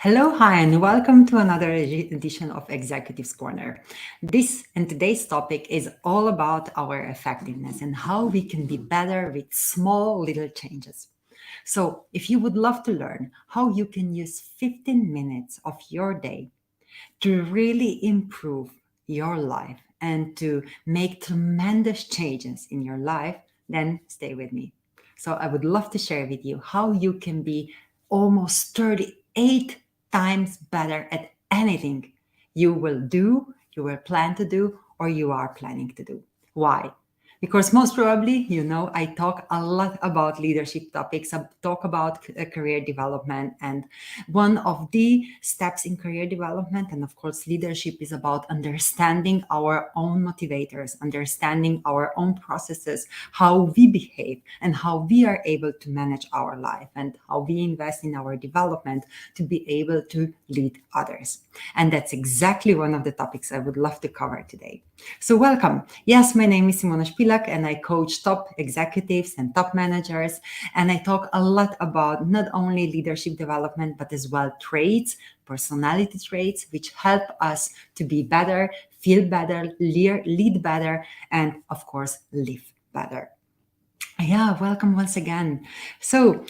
Hello, hi, and welcome to another edition of Executives Corner. This and today's topic is all about our effectiveness and how we can be better with small little changes. So, if you would love to learn how you can use 15 minutes of your day to really improve your life and to make tremendous changes in your life, then stay with me. So, I would love to share with you how you can be almost 38 times better at anything you will do, you will plan to do, or you are planning to do. Why? Because most probably, I talk a lot about leadership topics, I talk about career development, and one of the steps in career development and of course leadership is about understanding our own motivators, understanding our own processes, how we behave and how we are able to manage our life and how we invest in our development to be able to lead others. And that's exactly one of the topics I would love to cover today. So welcome. Yes, my name is Simona Spilak and I coach top executives and top managers. And I talk a lot about not only leadership development, but as well traits, personality traits, which help us to be better, feel better, lead better, and of course, live better. Yeah, welcome once again. So,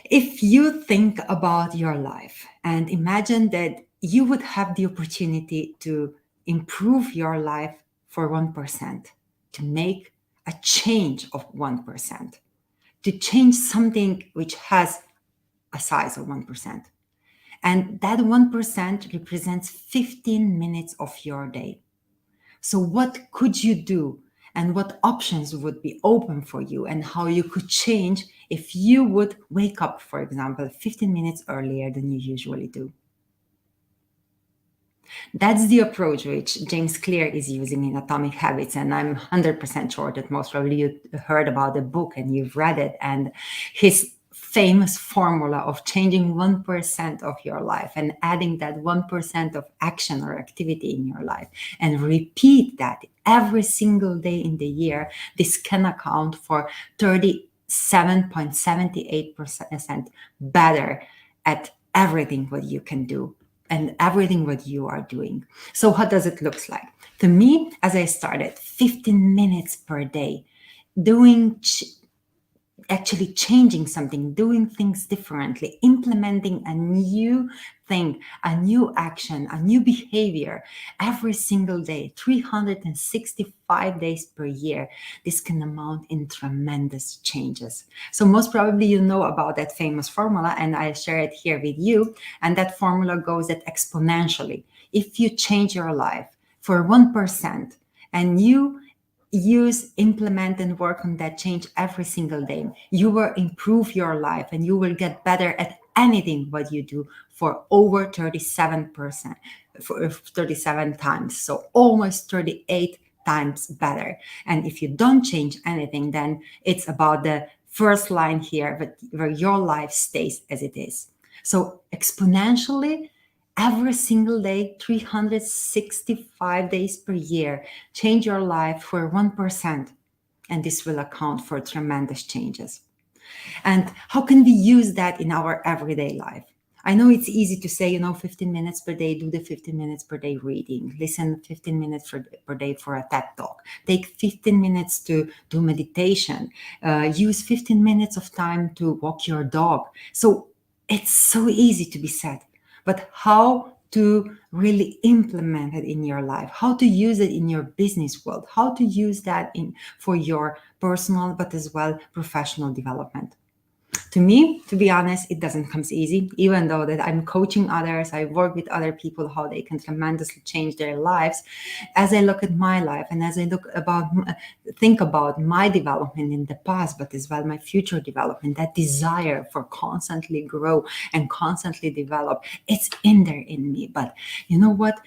if you think about your life and imagine that you would have the opportunity to improve your life for 1%, to make a change of 1%, to change something which has a size of 1%. And that 1% represents 15 minutes of your day. So, what could you do? And what options would be open for you, and how you could change if you would wake up, for example, 15 minutes earlier than you usually do? That's the approach which James Clear is using in Atomic Habits. And I'm 100% sure that most probably you heard about the book and you've read it. And his famous formula of changing 1% of your life and adding that 1% of action or activity in your life and repeat that every single day in the year, this can account for 37.78% better at everything what you can do and everything what you are doing. So what does it look like? To me, as I started, 15 minutes per day, doing actually changing something, doing things differently, implementing a new thing, a new action, a new behavior every single day, 365 days per year. This can amount in tremendous changes. So most probably you know about that famous formula and I share it here with you. And that formula goes that exponentially. If you change your life for 1% and you implement and work on that change every single day, you will improve your life and you will get better at anything what you do for over 37%, for 37 times. So almost 38 times better. And if you don't change anything, then it's about the first line here, but where your life stays as it is. So exponentially, every single day, 365 days per year, change your life for 1%. And this will account for tremendous changes. And how can we use that in our everyday life? I know it's easy to say, 15 minutes per day, do the 15 minutes per day reading, listen 15 minutes per day for a TED talk, take 15 minutes to do meditation, use 15 minutes of time to walk your dog. So it's so easy to be said. But how to really implement it in your life, how to use it in your business world, how to use that for your personal but as well professional development. To me, to be honest, it doesn't come easy, even though that I'm coaching others, I work with other people, how they can tremendously change their lives. As I look at my life and as I think about my development in the past, but as well my future development, that desire for constantly grow and constantly develop, it's in there in me. But you know what?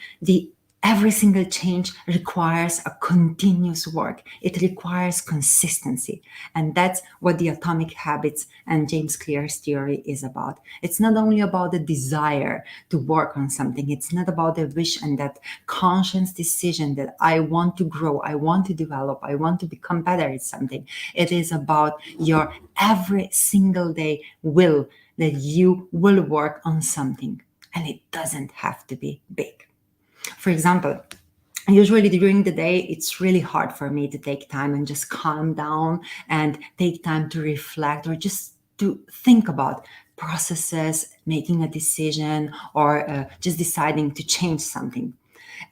Every single change requires a continuous work. It requires consistency. And that's what the Atomic Habits and James Clear's theory is about. It's not only about the desire to work on something. It's not about the wish and that conscious decision that I want to grow, I want to develop, I want to become better at something. It is about your every single day will that you will work on something. And it doesn't have to be big. For example, usually during the day, it's really hard for me to take time and just calm down and take time to reflect or just to think about processes, making a decision, or just deciding to change something.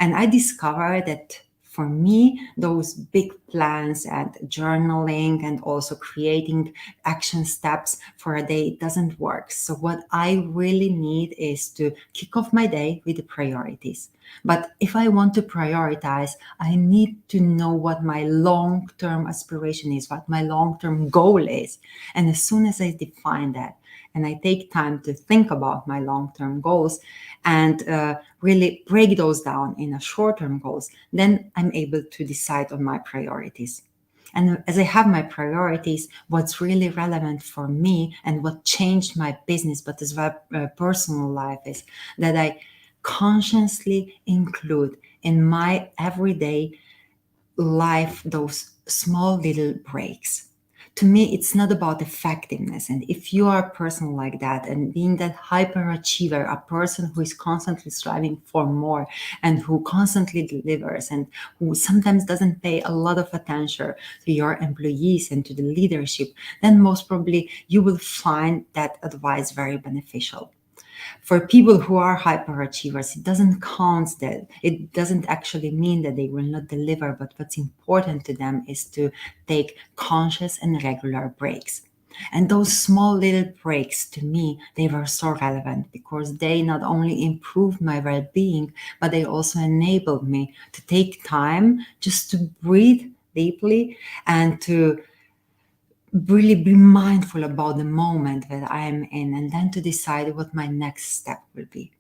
And I discovered that for me, those big plans and journaling and also creating action steps for a day doesn't work. So, what I really need is to kick off my day with the priorities. But if I want to prioritize, I need to know what my long term aspiration is, what my long term goal is. And as soon as I define that, and I take time to think about my long term goals and really break those down in a short term goals, then I'm able to decide on my priorities. And as I have my priorities, what's really relevant for me and what changed my business, but as well personal life, is that I consciously include in my everyday life those small little breaks. To me, it's not about effectiveness. And if you are a person like that and being that hyperachiever, a person who is constantly striving for more and who constantly delivers and who sometimes doesn't pay a lot of attention to your employees and to the leadership, then most probably you will find that advice very beneficial. For people who are hyperachievers, it doesn't count that. It doesn't actually mean that they will not deliver, but what's important to them is to take conscious and regular breaks. And those small little breaks, to me, they were so relevant because they not only improved my well-being, but they also enabled me to take time just to breathe deeply and to really be mindful about the moment that I am in, and then to decide what my next step will be.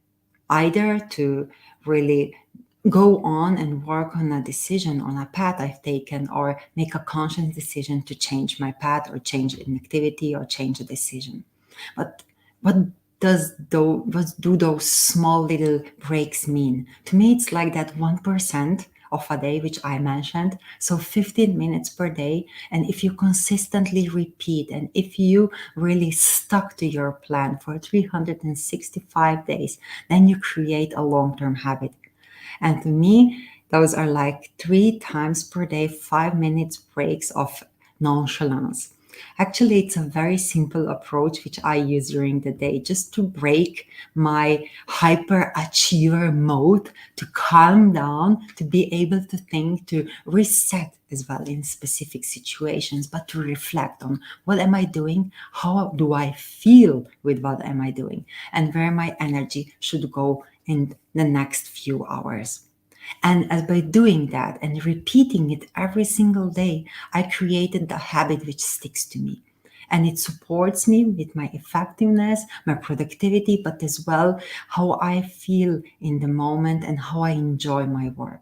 Either to really go on and work on a decision, on a path I've taken, or make a conscious decision to change my path or change an activity or change a decision. But what what do those small little breaks mean? To me, it's like that 1% of a day, which I mentioned. So 15 minutes per day. And if you consistently repeat and if you really stuck to your plan for 365 days, then you create a long-term habit. And to me, those are like 3 times per day, 5 minutes breaks of nonchalance. Actually, it's a very simple approach which I use during the day just to break my hyperachiever mode, to calm down, to be able to think, to reset as well in specific situations, but to reflect on what am I doing, how do I feel with what am I doing, and where my energy should go in the next few hours. And as by doing that and repeating it every single day, I created the habit which sticks to me. And it supports me with my effectiveness, my productivity, but as well how I feel in the moment and how I enjoy my work.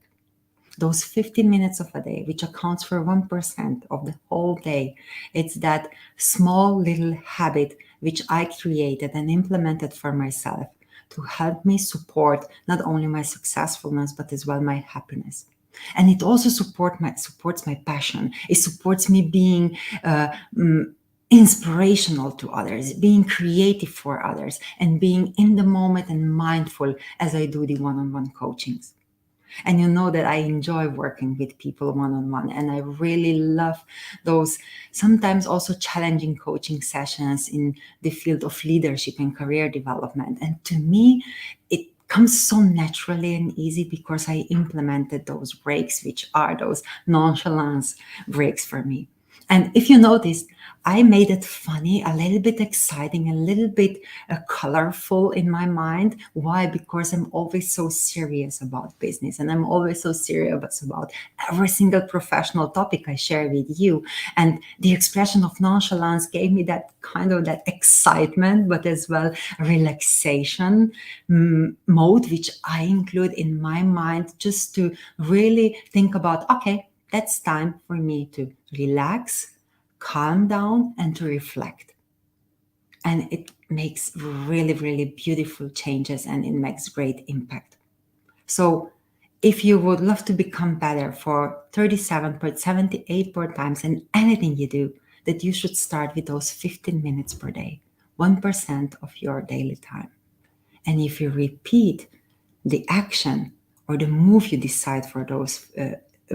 Those 15 minutes of a day, which accounts for 1% of the whole day, it's that small little habit which I created and implemented for myself to help me support not only my successfulness, but as well my happiness. And it also supports my passion. It supports me being inspirational to others, being creative for others, and being in the moment and mindful as I do the one-on-one coachings. And you know that I enjoy working with people one on one. And I really love those sometimes also challenging coaching sessions in the field of leadership and career development. And to me, it comes so naturally and easy because I implemented those breaks, which are those nonchalance breaks for me. And if you noticed, I made it funny, a little bit exciting, a little bit colorful in my mind. Why? Because I'm always so serious about business and I'm always so serious about every single professional topic I share with you. And the expression of nonchalance gave me that kind of that excitement, but as well relaxation mode, which I include in my mind just to really think about, okay, that's time for me to relax, calm down, and to reflect. And it makes really, really beautiful changes and it makes great impact. So if you would love to become better for 37.78 more times in anything you do, that you should start with those 15 minutes per day, 1% of your daily time. And if you repeat the action or the move you decide for those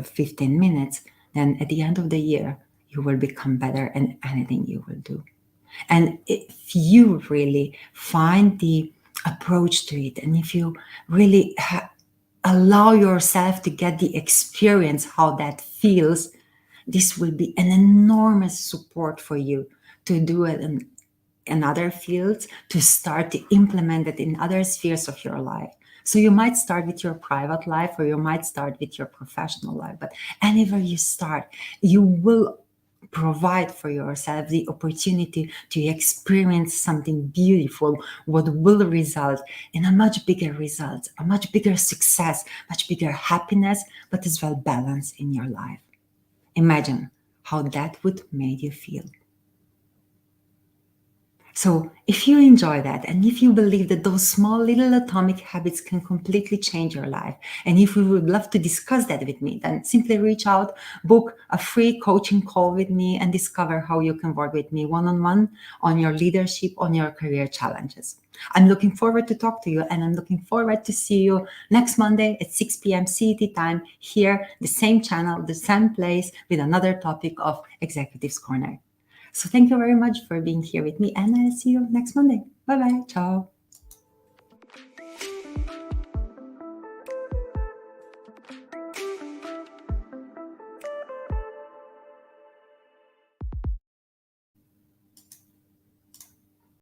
15 minutes, then at the end of the year, you will become better in anything you will do. And if you really find the approach to it, and if you really allow yourself to get the experience how that feels, this will be an enormous support for you to do it in other fields, to start to implement it in other spheres of your life. So you might start with your private life, or you might start with your professional life, but anywhere you start, you will provide for yourself the opportunity to experience something beautiful, what will result in a much bigger result, a much bigger success, much bigger happiness, but as well balance in your life. Imagine how that would make you feel. So if you enjoy that, and if you believe that those small little atomic habits can completely change your life, and if you would love to discuss that with me, then simply reach out, book a free coaching call with me, and discover how you can work with me one-on-one on your leadership, on your career challenges. I'm looking forward to talk to you, and I'm looking forward to see you next Monday at 6 p.m. CET time here, the same channel, the same place, with another topic of Executives Corner. So thank you very much for being here with me, and I'll see you next Monday. Bye-bye. Ciao.